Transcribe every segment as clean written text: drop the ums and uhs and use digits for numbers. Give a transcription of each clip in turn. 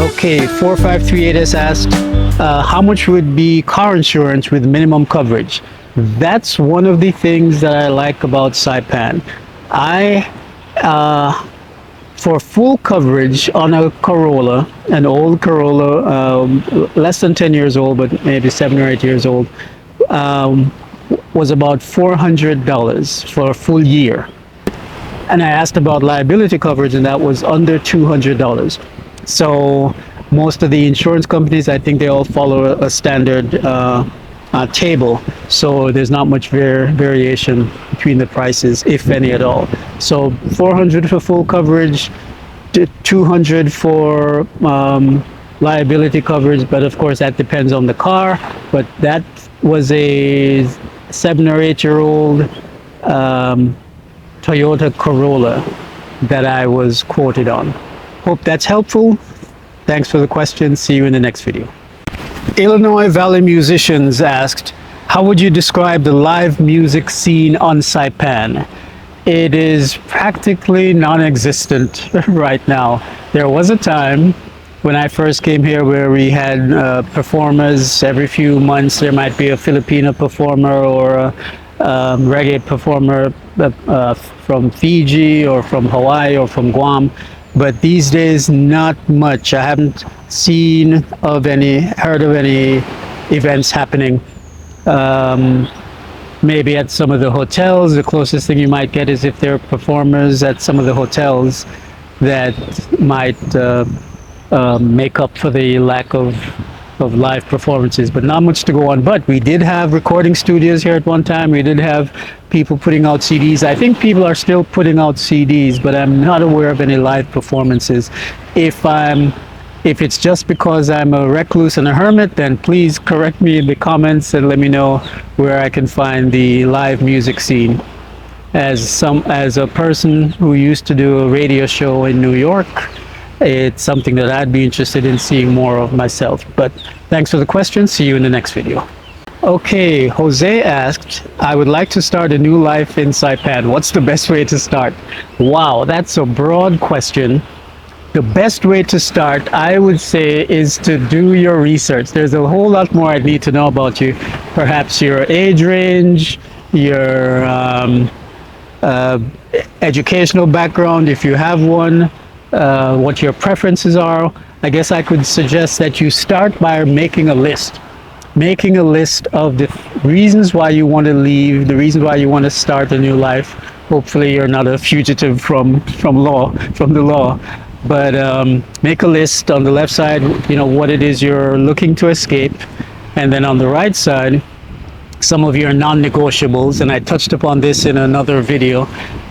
Okay, 4538 has asked, how much would be car insurance with minimum coverage? That's one of the things that I like about Saipan. For full coverage on a Corolla, an old Corolla, less than 10 years old, but maybe 7 or 8 years old, was about $400 for a full year. And I asked about liability coverage, and that was under $200. So most of the insurance companies, I think they all follow a standard table. So there's not much variation between the prices, if any at all. So $400 for full coverage, $200 for liability coverage, but of course that depends on the car. But that was a 7 or 8 year old Toyota Corolla that I was quoted on. Hope that's helpful. Thanks for the question. See you in the next video. Illinois Valley Musicians asked, how would you describe the live music scene on Saipan? It is practically non-existent right now. There was a time when I first came here where we had performers every few months. There might be a Filipino performer or a reggae performer from Fiji or from Hawaii or from Guam. But these days, not much. I haven't seen of any, heard of any events happening. Maybe at some of the hotels, the closest thing you might get is if there are performers at some of the hotels that might make up for the lack of live performances, but not much to go on. But we did have recording studios here at one time. We did have people putting out CDs. I think people are still putting out CDs, but I'm not aware of any live performances. If it's just because I'm a recluse and a hermit, then please correct me in the comments and let me know where I can find the live music scene. As a person who used to do a radio show in New York, it's something that I'd be interested in seeing more of myself. But thanks for the question. See you in the next video. Okay, Jose asked, I would like to start a new life in Saipan. What's the best way to start? Wow, that's a broad question. The best way to start, I would say, is to do your research. There's a whole lot more I need to know about you. Perhaps your age range, your educational background, if you have one, what your preferences are. I guess I could suggest that you start by making a list. Making a list of the reasons why you want to leave, the reasons why you want to start a new life. Hopefully you're not a fugitive from the law. But make a list on the left side, what it is you're looking to escape. And then on the right side, some of your non-negotiables, and I touched upon this in another video,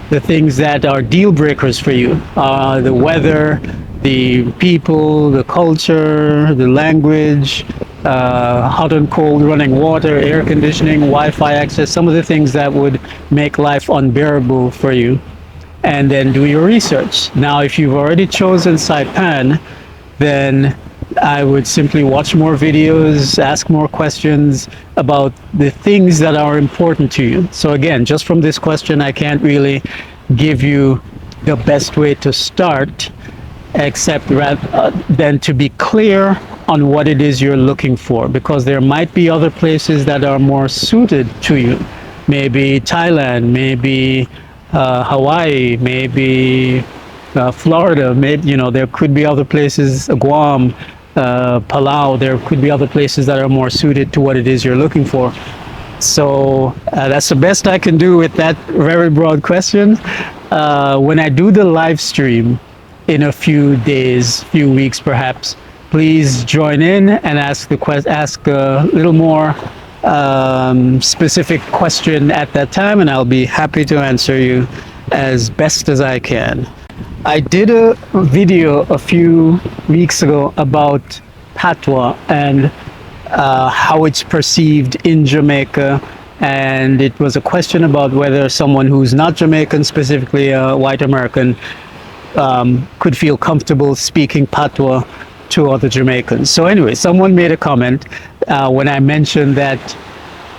the things that are deal breakers for you, the weather, the people, the culture, the language, hot and cold running water, air conditioning, Wi-Fi access, some of the things that would make life unbearable for you. And then do your research. Now, if you've already chosen Saipan, then I would simply watch more videos, ask more questions about the things that are important to you. So again, just from this question, I can't really give you the best way to start, except than to be clear on what it is you're looking for, because there might be other places that are more suited to you. Maybe Thailand, maybe Hawaii, maybe Florida, maybe, there could be other places, Guam, Palau, there could be other places that are more suited to what it is you're looking for. So that's the best I can do with that very broad question. When I do the live stream in a few days, few weeks perhaps, please join in and ask a little more specific question at that time, and I'll be happy to answer you as best as I can. I did a video a few weeks ago about Patois and how it's perceived in Jamaica, and it was a question about whether someone who's not Jamaican, specifically a white American, could feel comfortable speaking Patois to other Jamaicans. So anyway, someone made a comment when I mentioned that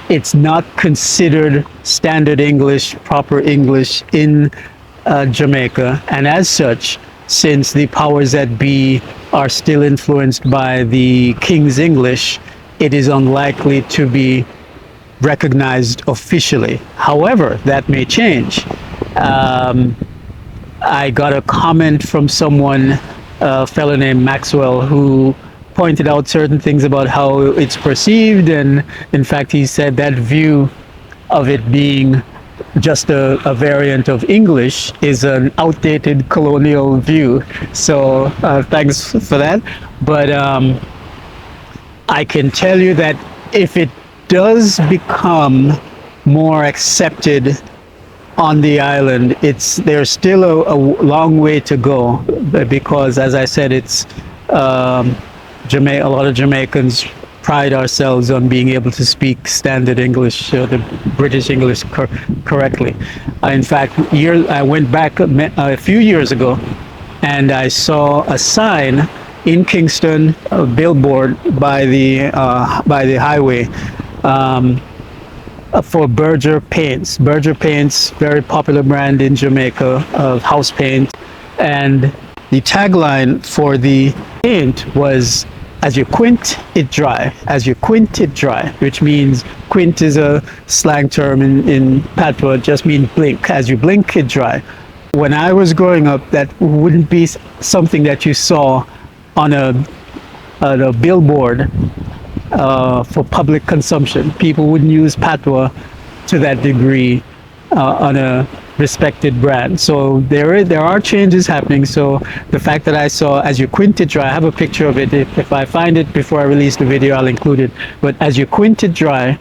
it's not considered standard English, proper English in Jamaica, and as such, since the powers that be are still influenced by the King's English, it is unlikely to be recognized officially. However, that may change. I got a comment from someone, a fellow named Maxwell, who pointed out certain things about how it's perceived, and in fact he said that view of it being just a variant of English is an outdated colonial view. So thanks for that. But I can tell you that if it does become more accepted on the island, there's still a long way to go, because as I said, it's a lot of Jamaicans pride ourselves on being able to speak standard English, the British English correctly. In fact, I went back a few years ago and I saw a sign in Kingston, a billboard by the highway, for Berger Paints. Berger Paints, very popular brand in Jamaica of house paint. And the tagline for the paint was, "As you quint, it dry. As you quint, it dry," which means quint is a slang term in Patois. It just means blink. As you blink, it dry. When I was growing up, that wouldn't be something that you saw on a billboard for public consumption. People wouldn't use Patois to that degree on a respected brand. So there are changes happening. So the fact that I saw "As you quint it dry," I have a picture of it. If I find it before I release the video, I'll include it. But "As you quint it dry"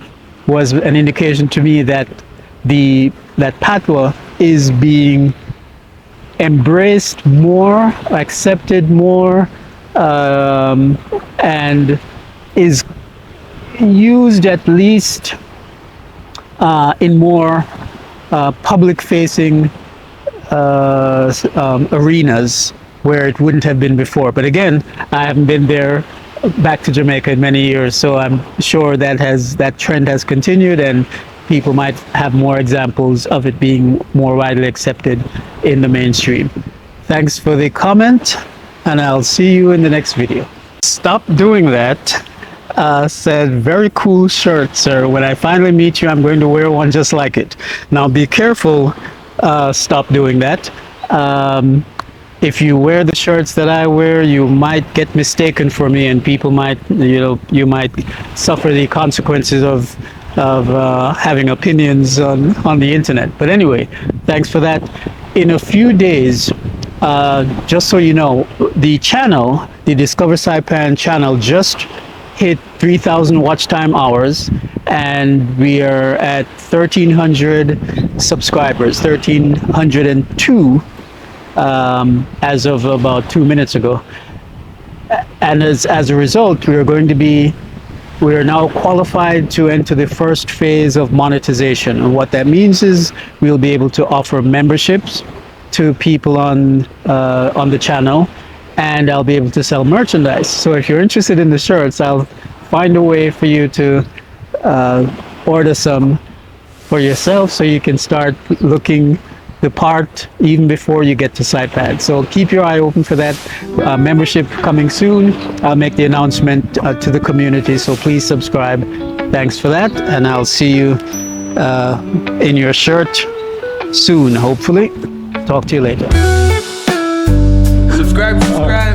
was an indication to me that that Patois is being embraced more, accepted more, and is used at least in more public-facing arenas where it wouldn't have been before. But again, I haven't been there back to Jamaica in many years, so I'm sure that trend has continued, and people might have more examples of it being more widely accepted in the mainstream. Thanks for the comment, and I'll see you in the next video. Stop doing that. Said, "Very cool shirt, sir. When I finally meet you, I'm going to wear one just like it." Now be careful. Stop doing that. If you wear the shirts that I wear, you might get mistaken for me, and people might, you might suffer the consequences of having opinions on the internet. But anyway, thanks for that. In a few days, just so you know, the channel, the Discover Saipan channel, just hit 3,000 watch time hours, and we are at 1,300 subscribers, 1,302 as of about 2 minutes ago. And as a result, we are now qualified to enter the first phase of monetization. And what that means is we'll be able to offer memberships to people on the channel, and I'll be able to sell merchandise. So if you're interested in the shirts, I'll find a way for you to order some for yourself, so you can start looking the part even before you get to Saipan. So keep your eye open for that. Membership coming soon. I'll make the announcement to the community, so please subscribe. Thanks for that, and I'll see you in your shirt soon, hopefully. Talk to you later. Subscribe.